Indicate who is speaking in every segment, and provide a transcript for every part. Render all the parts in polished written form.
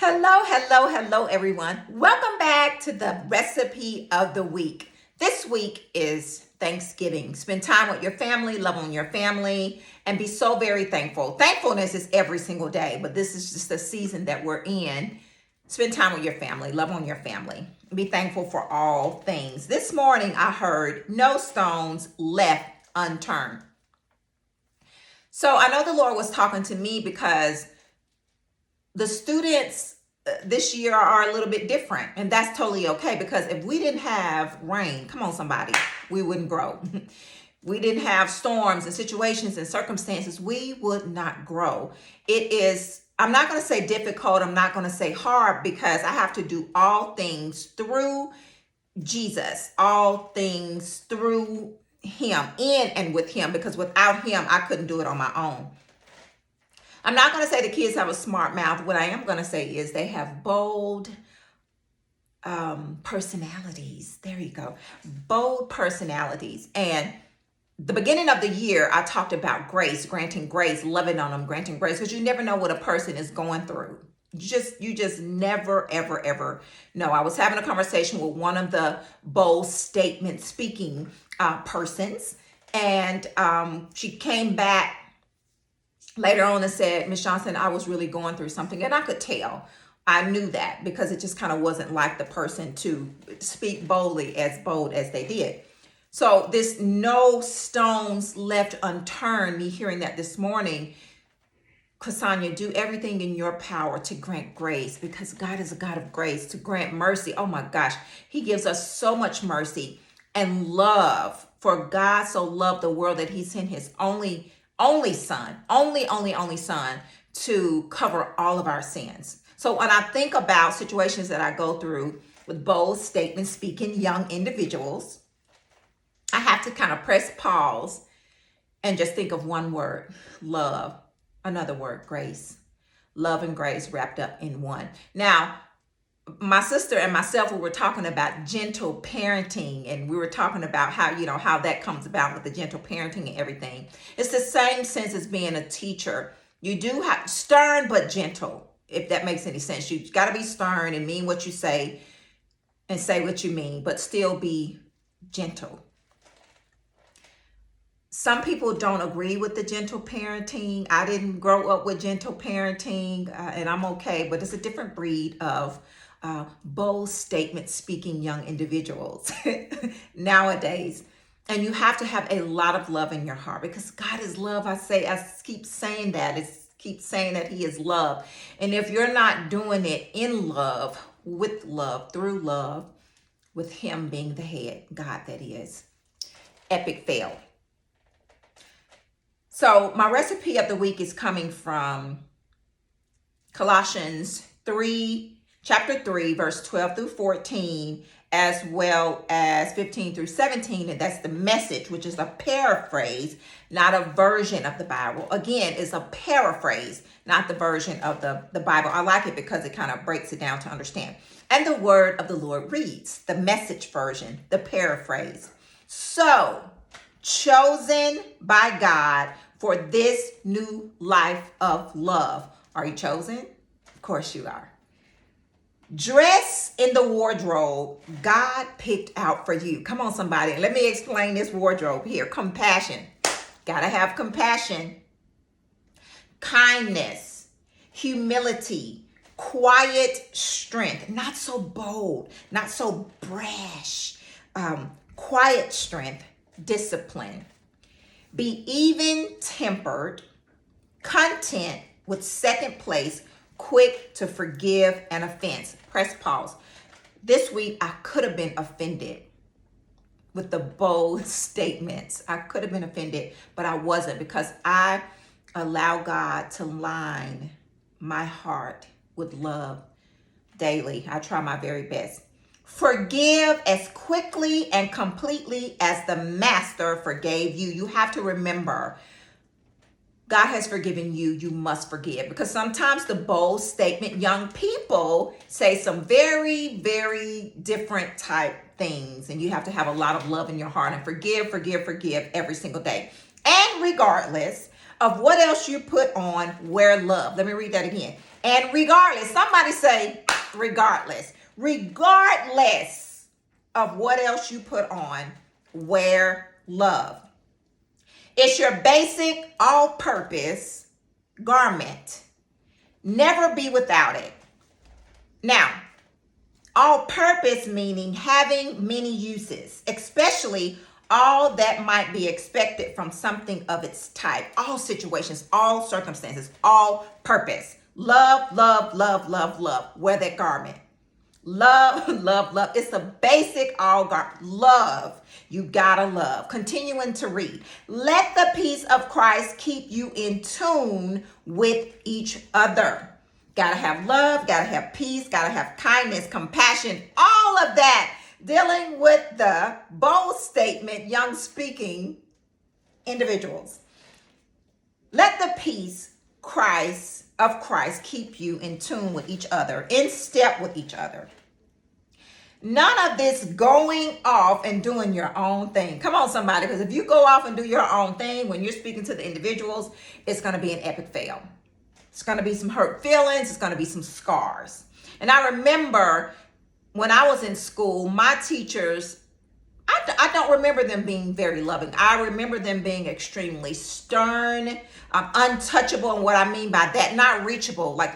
Speaker 1: Hello, everyone. Welcome back to the recipe of the week. This week is Thanksgiving. Spend time with your family, love on your family, and be so very thankful. Thankfulness is every single day, but this is just the season that we're in. Spend time with your family, love on your family, be thankful for all things. This morning, I heard no stones left unturned. So I know the Lord was talking to me because the students this year are a little bit different, and that's totally okay, because if we didn't have rain, come on somebody, we wouldn't grow. We didn't have storms and situations and circumstances, we would not grow. I'm not going to say difficult, I'm not going to say hard, because I have to do all things through Jesus, all things through him, in and with him, because without him I couldn't do it on my own. I'm not going to say the kids have a smart mouth. What I am going to say is they have bold personalities. There you go. Bold personalities. And the beginning of the year, I talked about grace, granting grace, loving on them, granting grace, because you never know what a person is going through. You just never, ever know. I was having a conversation with one of the bold statement speaking persons, and she came back later on and said, Miss Johnson, I was really going through something. And I could tell. I knew that, because it just kind of wasn't like the person to speak boldly, as bold as they did. So this no stones left unturned, me hearing that this morning, Cassandra, do everything in your power to grant grace, because God is a God of grace, to grant mercy. Oh my gosh, he gives us so much mercy and love. For God so loved the world that he sent his only son to cover all of our sins. So when I think about situations that I go through with bold statements speaking young individuals, I have to kind of press pause and just think of one word: love. Another word: grace. Love and grace wrapped up in one. Now, my sister and myself, we were talking about gentle parenting, and we were talking about how that comes about with the gentle parenting and everything. It's the same sense as being a teacher. You do have stern but gentle, if that makes any sense. You got to be stern and mean what you say and say what you mean, but still be gentle. Some people don't agree with the gentle parenting. I didn't grow up with gentle parenting, and I'm okay, but it's a different breed of bold statement speaking young individuals nowadays. And you have to have a lot of love in your heart, because God is love. I keep saying that. Keep saying that he is love. And if you're not doing it in love, with love, through love, with him being the head, God that is, epic fail. So my recipe of the week is coming from Colossians chapter 3, verse 12 through 14, as well as 15 through 17. And that's the Message, which is a paraphrase, not a version of the Bible. Again, it's a paraphrase, not the version of the Bible. I like it because it kind of breaks it down to understand. And the word of the Lord reads, the Message version, the paraphrase: so, chosen by God for this new life of love. Are you chosen? Of course you are. Dress in the wardrobe God picked out for you. Come on, somebody. Let me explain this wardrobe here. Compassion. Gotta have compassion. Kindness. Humility. Quiet strength. Not so bold. Not so brash. Quiet strength. Discipline. Be even-tempered. Content with second place. Quick to forgive an offense. Press pause. This week, I could have been offended with the bold statements. I could have been offended, but I wasn't, because I allow God to line my heart with love daily. I try my very best. Forgive as quickly and completely as the Master forgave you. You have to remember, God has forgiven you, you must forgive. Because sometimes the bold statement, young people say some very, very different type things. And you have to have a lot of love in your heart and forgive every single day. And regardless of what else you put on, wear love. Let me read that again. And regardless, somebody say regardless of what else you put on, wear love. It's your basic all-purpose garment. Never be without it. Now, all-purpose meaning having many uses, especially all that might be expected from something of its type, all situations, all circumstances, all purpose. Love, love, love, love, love. Wear that garment. Love, love, love. It's a basic all garment. Love. You gotta love. Continuing to read. Let the peace of Christ keep you in tune with each other. Gotta have love, gotta have peace, gotta have kindness, compassion, all of that. Dealing with the bold statement, young speaking individuals. Let the peace of Christ keep you in tune with each other, in step with each other. None of this going off and doing your own thing. Come on, somebody, because if you go off and do your own thing when you're speaking to the individuals, it's going to be an epic fail. It's going to be some hurt feelings. It's going to be some scars. And I remember when I was in school, my teachers, I don't remember them being very loving. I remember them being extremely stern, untouchable. And what I mean by that, not reachable. Like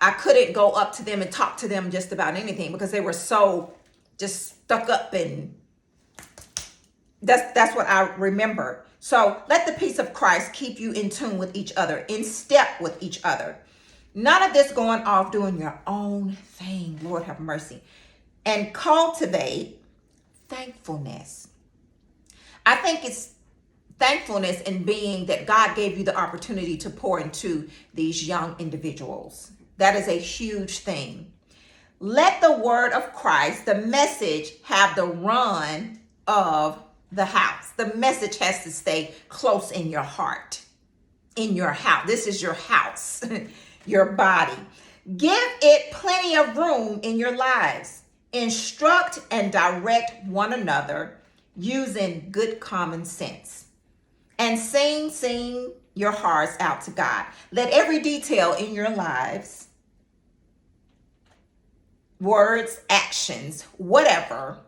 Speaker 1: I couldn't go up to them and talk to them just about anything because they were so just stuck up, and that's what I remember. So let the peace of Christ keep you in tune with each other, in step with each other. None of this going off doing your own thing. Lord have mercy. And cultivate thankfulness. I think it's thankfulness in being that God gave you the opportunity to pour into these young individuals. That is a huge thing. Let the word of Christ, the message, have the run of the house. The message has to stay close in your heart, in your house. This is your house, your body. Give it plenty of room in your lives. Instruct and direct one another using good common sense. And sing your hearts out to God. Let every detail in your lives, words, actions, whatever,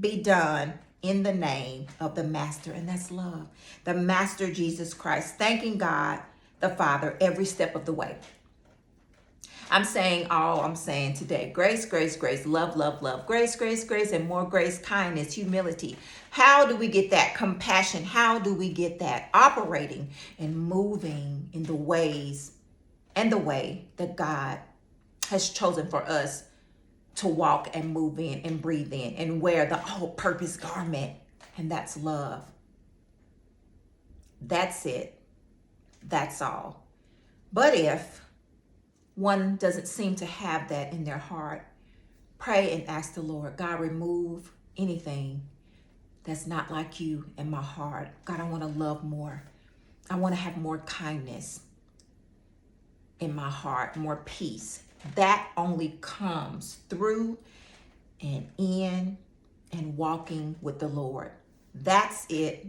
Speaker 1: be done in the name of the Master, and that's love. The Master Jesus Christ, thanking God the Father every step of the way. I'm saying all I'm saying today. Grace, grace, grace, love, love, love. Grace, grace, grace, and more grace, kindness, humility. How do we get that? Compassion. How do we get that? Operating and moving in the ways and the way that God has chosen for us to walk and move in and breathe in and wear the all-purpose garment, and that's love. That's it. That's all. But if one doesn't seem to have that in their heart, pray and ask the Lord, God, remove anything that's not like you in my heart. God, I want to love more. I want to have more kindness in my heart, more peace. That only comes through and in and walking with the Lord. That's it,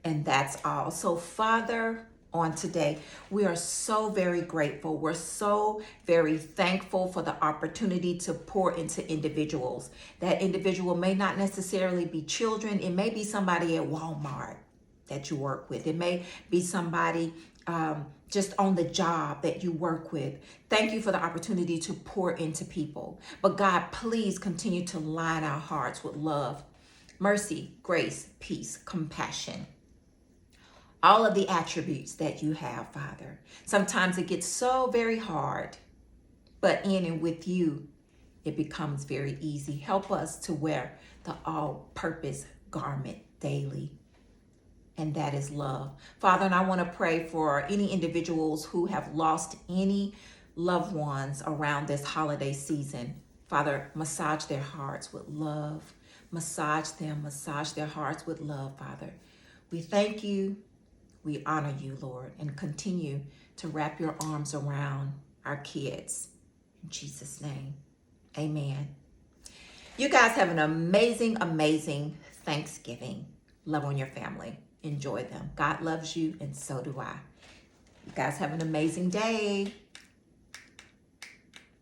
Speaker 1: and that's all. So, Father, on today, we are so very grateful. We're so very thankful for the opportunity to pour into individuals. That individual may not necessarily be children. It may be somebody at Walmart that you work with. It may be somebody just on the job that you work with. Thank you for the opportunity to pour into people. But God, please continue to line our hearts with love, mercy, grace, peace, compassion. All of the attributes that you have, Father. Sometimes it gets so very hard, but in and with you, it becomes very easy. Help us to wear the all-purpose garment daily, and that is love. Father, and I want to pray for any individuals who have lost any loved ones around this holiday season. Father, massage their hearts with love. Massage their hearts with love, Father. We thank you. We honor you, Lord, and continue to wrap your arms around our kids. In Jesus' name, amen. You guys have an amazing, amazing Thanksgiving. Love on your family. Enjoy them. God loves you, and so do I. You guys have an amazing day.